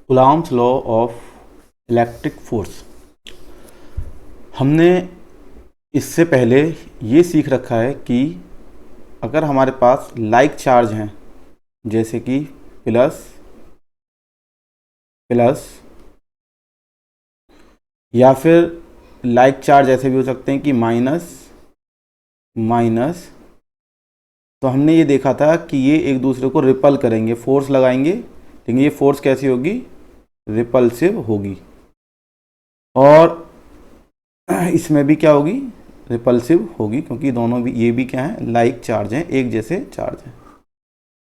Coulomb's law of electric force. हमने इससे पहले ये सीख रखा है कि अगर हमारे पास लाइक चार्ज हैं, जैसे कि प्लस प्लस, या फिर लाइक चार्ज ऐसे भी हो सकते हैं कि माइनस माइनस, तो हमने ये देखा था कि ये एक दूसरे को रिपल करेंगे, फोर्स लगाएंगे, लेकिन ये फोर्स कैसी होगी? रिपल्सिव होगी। और इसमें भी क्या होगी? रिपल्सिव होगी, क्योंकि दोनों भी, ये भी क्या है? लाइक चार्ज हैं, एक जैसे चार्ज हैं,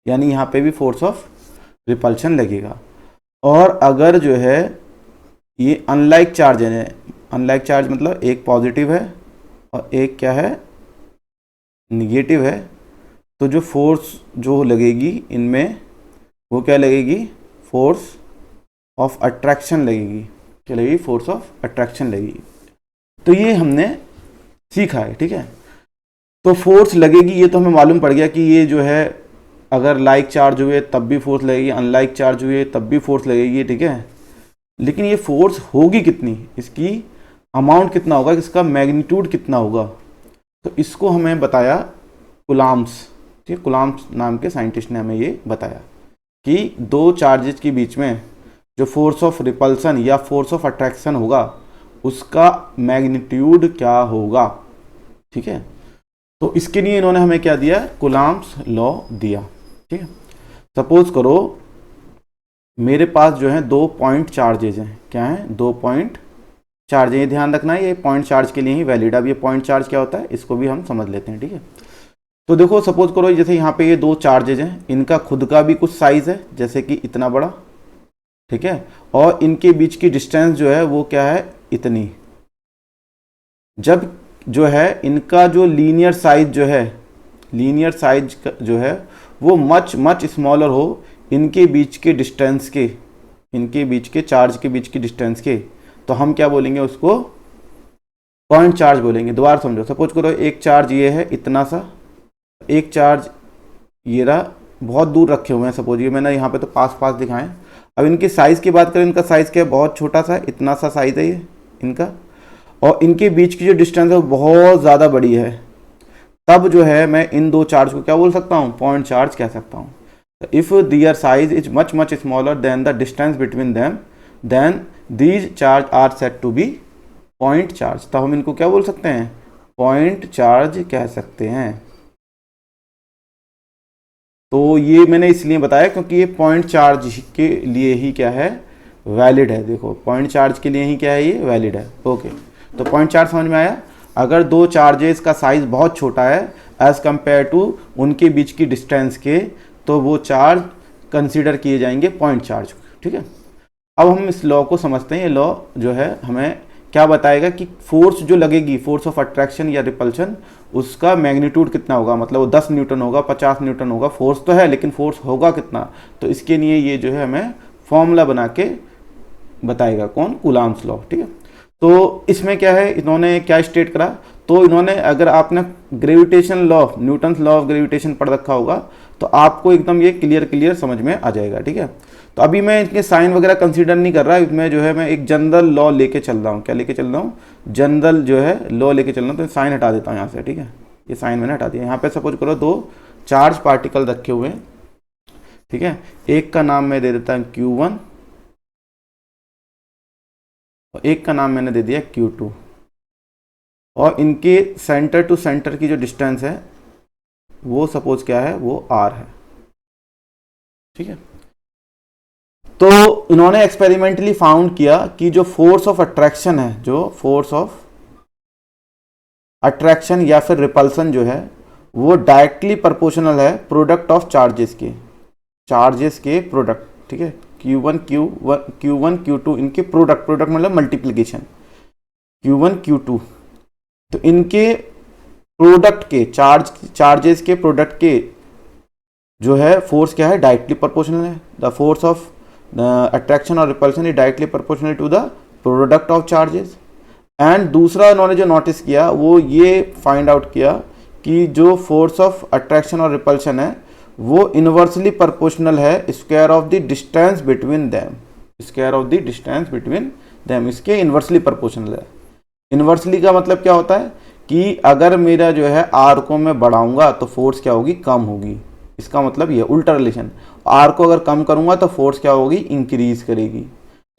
यानी यहाँ पे भी फोर्स ऑफ रिपल्शन लगेगा। और अगर जो है ये अनलाइक चार्ज है, अनलाइक चार्ज मतलब एक पॉजिटिव है और एक क्या है? निगेटिव है, तो जो फोर्स जो लगेगी इनमें वो क्या लगेगी? फोर्स ऑफ अट्रैक्शन लगेगी। क्या लगेगी? फोर्स ऑफ अट्रैक्शन लगेगी। तो ये हमने सीखा है, ठीक है। तो फोर्स लगेगी, ये तो हमें मालूम पड़ गया कि ये जो है अगर लाइक चार्ज हुए तब भी फोर्स लगेगी, अनलाइक चार्ज हुए तब भी फोर्स लगेगी, ठीक है। लेकिन ये फोर्स होगी कितनी, इसकी अमाउंट कितना होगा, इसका मैग्नीट्यूड कितना होगा, तो इसको हमें बताया कूलॉम्स, ठीक है। कूलॉम्स नाम के साइंटिस्ट ने हमें ये बताया कि दो चार्जेस के बीच में जो फोर्स ऑफ रिपल्सन या फोर्स ऑफ अट्रैक्शन होगा उसका मैग्नीट्यूड क्या होगा, ठीक है। तो इसके लिए इन्होंने हमें क्या दिया? कूलॉम्स लॉ दिया, ठीक है। सपोज करो मेरे पास जो है दो पॉइंट चार्जेज हैं। क्या है? दो पॉइंट चार्ज है। ये ध्यान रखना है, ये पॉइंट चार्ज के लिए ही वैलिड। अब ये पॉइंट चार्ज क्या होता है इसको भी हम समझ लेते हैं, ठीक है। तो देखो सपोज करो जैसे यहाँ पे ये दो चार्जेज हैं, इनका खुद का भी कुछ साइज है, जैसे कि इतना बड़ा, ठीक है, और इनके बीच की डिस्टेंस जो है वो क्या है? इतनी। जब जो है इनका जो लीनियर साइज जो है, लीनियर साइज जो है वो मच मच स्मॉलर हो इनके बीच के डिस्टेंस के, इनके बीच के चार्ज के बीच की डिस्टेंस के, तो हम क्या बोलेंगे? उसको पॉइंट चार्ज बोलेंगे। दोबारा समझो, सपोज करो एक चार्ज ये है इतना सा, एक चार्ज ये रहा, बहुत दूर रखे हुए हैं, सपोज ये मैंने यहाँ पे तो पास पास दिखाएं। अब इनकी साइज की बात करें, इनका साइज क्या है? बहुत छोटा सा, इतना सा साइज है ये इनका, और इनके बीच की जो डिस्टेंस है वो बहुत ज़्यादा बड़ी है। तब जो है मैं इन दो चार्ज को क्या बोल सकता हूँ? पॉइंट चार्ज कह सकता हूँ। If their size is much much smaller than the distance between them, then these charge are said to be point charge. तब हम इनको क्या बोल सकते हैं? पॉइंट चार्ज कह सकते हैं। तो ये मैंने इसलिए बताया क्योंकि ये पॉइंट चार्ज के लिए ही क्या है? वैलिड है। देखो पॉइंट चार्ज के लिए ही क्या है? ये वैलिड है। ओके, तो पॉइंट चार्ज समझ में आया। अगर दो चार्जेस का साइज बहुत छोटा है एज कंपेयर टू उनके बीच की डिस्टेंस के, तो वो चार्ज कंसीडर किए जाएंगे पॉइंट चार्ज, ठीक है। अब हम इस लॉ को समझते हैं। ये लॉ जो है हमें क्या बताएगा कि फोर्स जो लगेगी, फोर्स ऑफ अट्रैक्शन या रिपल्शन, उसका मैग्नीट्यूड कितना होगा, मतलब वो 10 न्यूटन होगा, 50 न्यूटन होगा। फोर्स तो है लेकिन फोर्स होगा कितना, तो इसके लिए ये जो है हमें फॉर्मूला बना के बताएगा। कौन? कूलॉम्स लॉ, ठीक है। तो इसमें क्या है, इन्होंने क्या स्टेट करा, तो इन्होंने, अगर आपने gravitation law, Newton's law of gravitation पढ़ रखा होगा तो आपको एकदम ये क्लियर समझ में आ जाएगा, ठीक है। तो अभी मैं इनके साइन वगैरह कंसीडर नहीं कर रहा, इसमें जो है मैं एक जनरल लॉ लेके चल रहा हूँ। क्या लेके चल रहा हूँ? जनरल जो है लॉ लेके चल रहा हूँ। तो साइन हटा देता हूँ यहाँ से, ठीक है। ये साइन मैंने हटा दिया। यहाँ पे सपोज करो दो चार्ज पार्टिकल रखे हुए हैं, ठीक है। एक का नाम मैं दे देता हूँ Q1 और एक का नाम मैंने दे दिया Q2, और इनके सेंटर टू सेंटर की जो डिस्टेंस है वो सपोज क्या है? वो R है, ठीक है। तो इन्होंने एक्सपेरिमेंटली फाउंड किया कि जो फोर्स ऑफ अट्रैक्शन है, जो फोर्स ऑफ अट्रैक्शन या फिर रिपल्सन जो है वो डायरेक्टली प्रोपोर्शनल है प्रोडक्ट ऑफ चार्जेस के प्रोडक्ट, ठीक है। Q1 Q2 इनके प्रोडक्ट मतलब मल्टीप्लिकेशन, Q1 Q2, तो इनके प्रोडक्ट के चार्जेस के प्रोडक्ट के जो है फोर्स क्या है? डायरेक्टली प्रोपोर्शनल है। द फोर्स ऑफ अट्रैक्शन और repulsion is directly proportional to the product of charges. And दूसरा इन्होंने जो नोटिस किया वो ये फाइंड आउट किया कि जो फोर्स ऑफ अट्रैक्शन और रिपल्शन है वो इनवर्सली प्रोपोर्शनल है square of the distance between them. Square of the distance between them, इसके इन्वर्सली प्रोपोर्शनल है। इन्वर्सली का मतलब क्या होता है कि अगर मेरा जो है आर को मैं बढ़ाऊंगा तो फोर्स क्या होगी, कम होगी। इसका मतलब ये उल्टा रिलेशन, आर को अगर कम करूंगा तो फोर्स क्या होगी, इंक्रीज करेगी।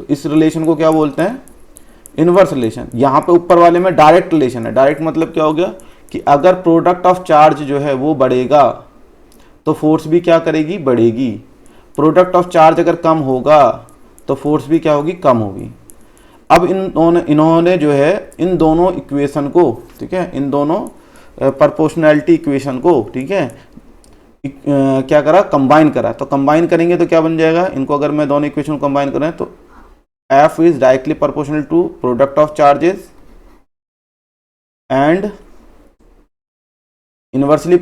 तो इस रिलेशन को क्या बोलते हैं, इनवर्स रिलेशन। यहाँ पे ऊपर वाले में डायरेक्ट रिलेशन है। डायरेक्ट मतलब क्या हो गया कि अगर प्रोडक्ट ऑफ चार्ज जो है वो बढ़ेगा तो फोर्स भी क्या करेगी, बढ़ेगी। प्रोडक्ट ऑफ चार्ज अगर कम होगा तो फोर्स भी क्या होगी, कम होगी। अब इन्होंने जो है इन दोनों इक्वेशन को, ठीक है, इन दोनों प्रोपोर्शनैलिटी इक्वेशन को, ठीक है, क्या करा, कंबाइन करा। तो कंबाइन करेंगे तो क्या बन जाएगा, इनको अगर मैं दोनों इक्वेशन कंबाइन करें तो F is directly proportional to product of charges and inversely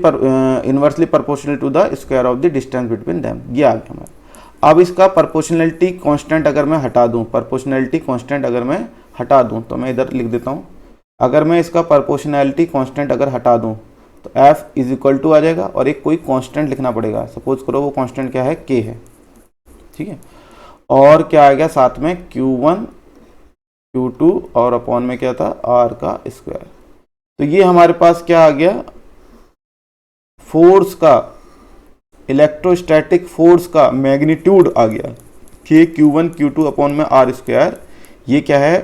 proportional to the square of the distance between them. ये आ गया हमारा। अब इसका प्रोपोर्शनैलिटी कांस्टेंट अगर मैं हटा दूं, प्रोपोर्शनैलिटी कांस्टेंट अगर मैं हटा दूं तो मैं इधर लिख देता हूं, अगर मैं इसका प्रोपोर्शनैलिटी कांस्टेंट अगर हटा दूं तो F इज इक्वल टू आ जाएगा और एक कोई कांस्टेंट लिखना पड़ेगा। सपोज करो वो कांस्टेंट क्या है, K है, ठीक है। और क्या आ गया साथ में, Q1 Q2 और अपॉन में क्या था, R का स्क्वायर। तो ये हमारे पास क्या आ गया, फोर्स का, इलेक्ट्रोस्टैटिक फोर्स का मैग्नीट्यूड आ गया, K Q1 Q2 अपॉन में R स्क्वायर। ये क्या है,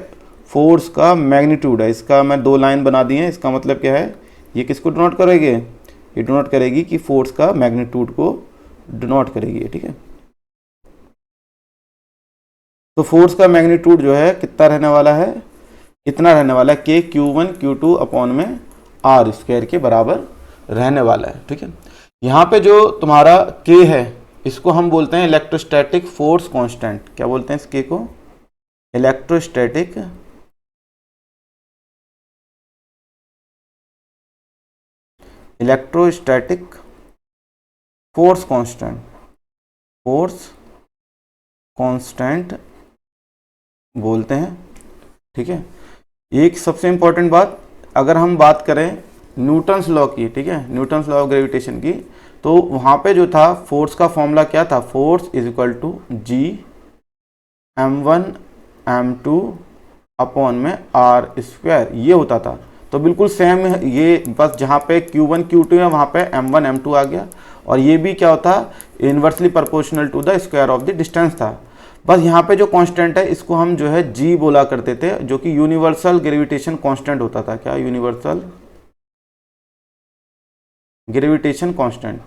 फोर्स का मैग्नीट्यूड है। इसका मैं दो लाइन बना दी है। इसका मतलब क्या है, ये किसको डिनोट करेगी, ये डिनोट करेगी कि फोर्स का मैग्नीट्यूड को डिनोट करेगी, ठीक है। तो फोर्स का मैग्नीट्यूड जो है कितना रहने वाला है, इतना रहने वाला है, K Q1 Q2 अपॉन में R स्क्वायर के बराबर रहने वाला है, ठीक है। यहाँ पे जो तुम्हारा K है इसको हम बोलते हैं इलेक्ट्रोस्टैटिक फोर्स कांस्टेंट। क्या बोलते हैं इस K को, इलेक्ट्रोस्टैटिक फोर्स कांस्टेंट बोलते हैं, ठीक है। एक सबसे इंपॉर्टेंट बात, अगर हम बात करें न्यूटन्स लॉ की, ठीक है, न्यूटन्स लॉ ऑफ ग्रेविटेशन की, तो वहाँ पे जो था फोर्स का फॉर्मूला क्या था, force is equal to G m1 m2 upon में R स्क्वायर, ये होता था। तो बिल्कुल सेम ये, बस जहाँ पे Q1 Q2 है वहाँ पे m1 m2 आ गया, और ये भी क्या होता, inversely proportional to the square of the distance था। बस यहाँ पे जो कांस्टेंट है इसको हम जो है G बोला करते थे, जो कि यूनिवर्सल ग्रेविटेशन कांस्टेंट होता था। क्या, यूनिवर्सल ग्रेविटेशन कांस्टेंट।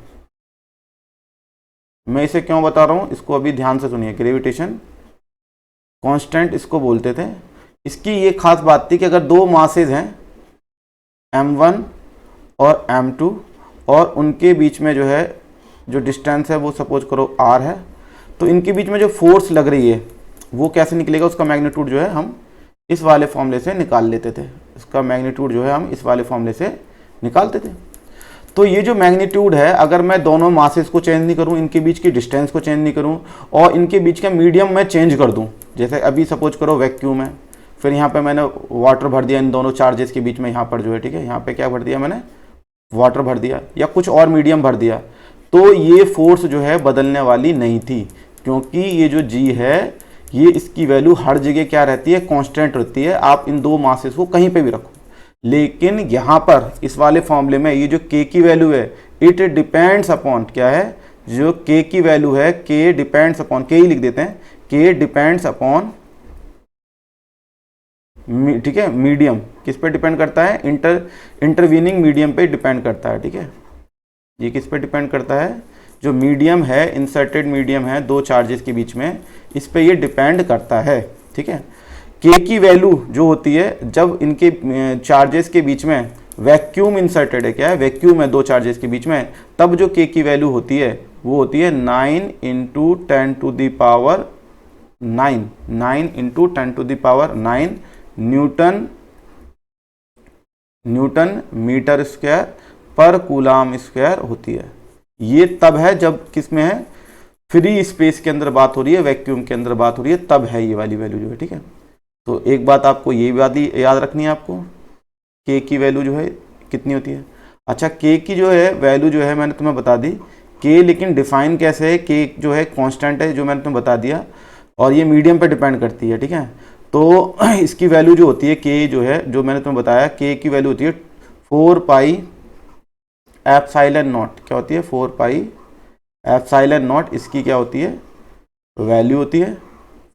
मैं इसे क्यों बता रहा हूँ, इसको अभी ध्यान से सुनिए। ग्रेविटेशन कांस्टेंट इसको बोलते थे। इसकी ये खास बात थी कि अगर दो मासेज हैं m1 और m2 और उनके बीच में जो है जो डिस्टेंस है वो सपोज करो r है, तो इनके बीच में जो फोर्स लग रही है वो कैसे निकलेगा, उसका मैग्नीट्यूड जो है हम इस वाले फॉर्मूले से निकाल लेते थे। इसका मैग्नीट्यूड जो है हम इस वाले फॉर्मूले से निकालते थे। तो ये जो मैग्नीट्यूड है, अगर मैं दोनों मासेस को चेंज नहीं करूं, इनके बीच की डिस्टेंस को चेंज नहीं करूं और इनके बीच का मीडियम मैं चेंज कर दूं, जैसे अभी सपोज करो वैक्यूम है, फिर यहाँ पे मैंने वाटर भर दिया इन दोनों चार्जेस के बीच में, यहाँ पर जो है, ठीक है, यहाँ पे क्या भर दिया मैंने, वाटर भर दिया या कुछ और मीडियम भर दिया, तो ये फोर्स जो है बदलने वाली नहीं थी, क्योंकि ये जो G है ये इसकी वैल्यू हर जगह क्या रहती है, कांस्टेंट रहती है। आप इन दो मासेस को कहीं पे भी रखो, लेकिन यहाँ पर इस वाले फॉर्मूले में ये जो K की वैल्यू है, इट डिपेंड्स अपॉन, क्या है, जो K की वैल्यू है, K डिपेंड्स अपॉन, K ही लिख देते हैं, K डिपेंड्स अपॉन, ठीक है, मीडियम। किस पे डिपेंड करता है, इंटरवीनिंग मीडियम पे डिपेंड करता है, ठीक है। ये किस पे डिपेंड करता है, जो मीडियम है, इंसर्टेड मीडियम है दो चार्जेस के बीच में, इस पे ये डिपेंड करता है, ठीक है। K की वैल्यू जो होती है, जब इनके चार्जेस के बीच में वैक्यूम इंसर्टेड है, क्या है, वैक्यूम है दो चार्जेस के बीच में, तब जो K की वैल्यू होती है वो होती है 9 × 10 to the power 9, 9 × 10 to the power 9 newton metre square पर कूलाम स्क्वायर होती है। ये तब है जब किस में है, फ्री स्पेस के अंदर बात हो रही है, वैक्यूम के अंदर बात हो रही है, तब है ये वाली वैल्यू जो है, ठीक है। तो एक बात आपको ये बात याद रखनी है, आपको K की वैल्यू जो है कितनी होती है। अच्छा, K की जो है वैल्यू जो है मैंने तुम्हें बता दी, K लेकिन डिफाइन कैसे है, K जो है कांस्टेंट है, जो मैंने तुम्हें बता दिया, और ये मीडियम पे डिपेंड करती है, ठीक है। तो इसकी वैल्यू जो होती है के, जो है जो मैंने तुम्हें बताया, के की वैल्यू होती है 4 पाई एप्सिलॉन नॉट। क्या होती है? 4 पाई एप्सिलॉन नॉट, इसकी क्या होती है? वैल्यू होती है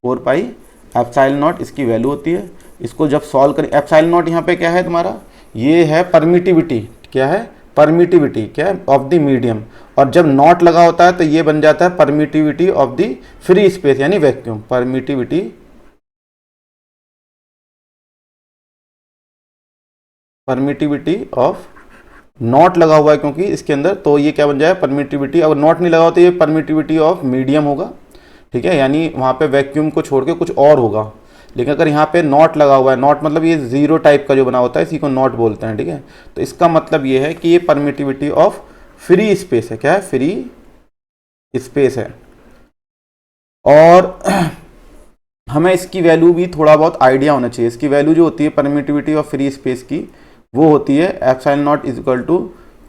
4 पाई एप्सिलॉन नॉट, इसकी वैल्यू होती है। इसको जब सॉल्व करें, एप्सिलॉन नॉट यहाँ पे क्या है तुम्हारा? ये है परमिटिविटी। क्या है? परमिटिविटी। क्या है? Of the medium. और जब नॉट लगा होता है तो ये बन जाता है permittivity of the free space यानी वैक्यूम। परमिटिविटी ऑफ, नॉट लगा हुआ है क्योंकि इसके अंदर, तो ये क्या बन जाए? परमिटिविटी। अगर नॉट नहीं लगा होता तो ये परमिटिविटी ऑफ मीडियम होगा, ठीक है, यानी वहाँ पे वैक्यूम को छोड़ के कुछ और होगा। लेकिन अगर यहाँ पे नॉट लगा हुआ है, नॉट मतलब ये जीरो टाइप का जो बना होता है, इसी को नॉट बोलते हैं, ठीक है। तो इसका मतलब ये है कि ये परमिटिविटी ऑफ फ्री स्पेस है। क्या है? फ्री स्पेस है। और हमें इसकी वैल्यू भी थोड़ा बहुत आइडिया होना चाहिए। इसकी वैल्यू जो होती है परमिटिविटी ऑफ फ्री स्पेस की, वो होती है epsilon naught is equal to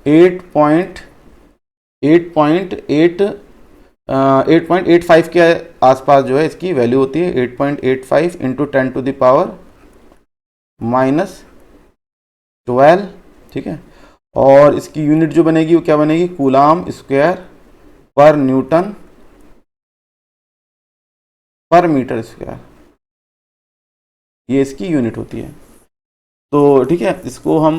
8.85 के आसपास जो है इसकी वैल्यू होती है। 8.85 इंटू 10 टू द पावर -12, ठीक है। और इसकी यूनिट जो बनेगी वो क्या बनेगी? कूलाम स्क्वायर पर न्यूटन पर मीटर स्क्वायर, ये इसकी यूनिट होती है। तो ठीक है, इसको हम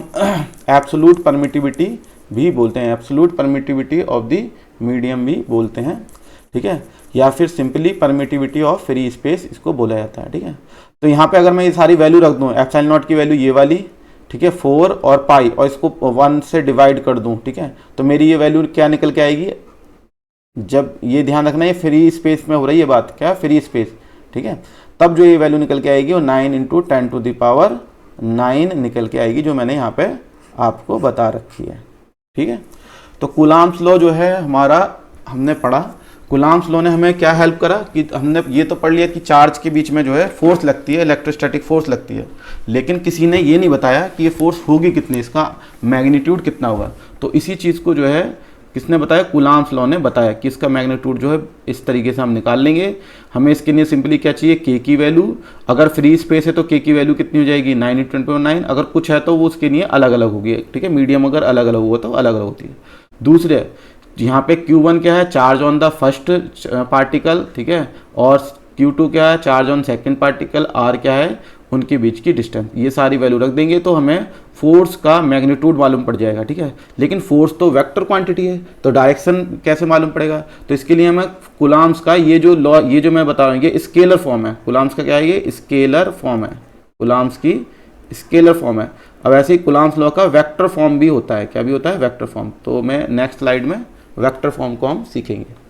एब्सोल्यूट परमिटिविटी भी बोलते हैं, absolute permittivity of the medium भी बोलते हैं, ठीक है, या फिर simply permittivity of free space इसको बोला जाता है, ठीक है। तो यहाँ पे अगर मैं ये सारी वैल्यू रख दूँ, एप्सिलॉन नॉट की वैल्यू ये वाली, ठीक है, 4 और पाई, और इसको 1 से डिवाइड कर दूँ, ठीक है, तो मेरी ये वैल्यू क्या निकल के आएगी? जब ये ध्यान रखना है फ्री स्पेस में हो रही है बात, क्या? फ्री स्पेस, ठीक है। तब जो ये वैल्यू निकल के आएगी वो 9 इंटू 10 टू द पावर 9 निकल के आएगी, जो मैंने यहाँ पे आपको बता रखी है, ठीक है। तो कूलाम्स लॉ जो है हमारा, हमने पढ़ा, कूलाम्स लॉ ने हमें क्या हेल्प करा कि हमने ये तो पढ़ लिया कि चार्ज के बीच में जो है फोर्स लगती है, इलेक्ट्रोस्टैटिक फोर्स लगती है, लेकिन किसी ने ये नहीं बताया कि ये फोर्स होगी कितनी, इसका मैग्नीट्यूड कितना होगा। तो इसी चीज़ को जो है किसने बताया? कूलाम्स लॉ ने बताया कि इसका मैग्नीट्यूड जो है इस तरीके से हम निकाल लेंगे। हमें इसके लिए सिंपली क्या चाहिए? के की वैल्यू। अगर फ्री स्पेस है तो के की वैल्यू कितनी हो जाएगी? 9 × 10⁹। अगर कुछ है तो वो उसके लिए अलग अलग होगी, ठीक है। मीडियम अगर अलग अलग हुआ तो अलग अलग होती है। दूसरे यहाँ पे Q1 क्या है? Charge on the first particle, ठीक है, और Q2 क्या है? Charge on second particle. R क्या है? उनके बीच की डिस्टेंस। ये सारी वैल्यू रख देंगे तो हमें फोर्स का मैग्नीट्यूड मालूम पड़ जाएगा, ठीक है। लेकिन फोर्स तो वेक्टर क्वांटिटी है, तो डायरेक्शन कैसे मालूम पड़ेगा? तो इसके लिए हमें कूलाम्स का ये जो लॉ, ये जो मैं बता रहा हूँ, ये स्केलर फॉर्म है। कूलाम्स का क्या है? ये स्केलर फॉर्म है, कूलाम्स की स्केलर फॉर्म है। अब ऐसे ही कूलाम्स लॉ का वेक्टर फॉर्म भी होता है। क्या भी होता है? Vector form. तो मैं नेक्स्ट स्लाइड में वेक्टर फॉर्म को हम सीखेंगे।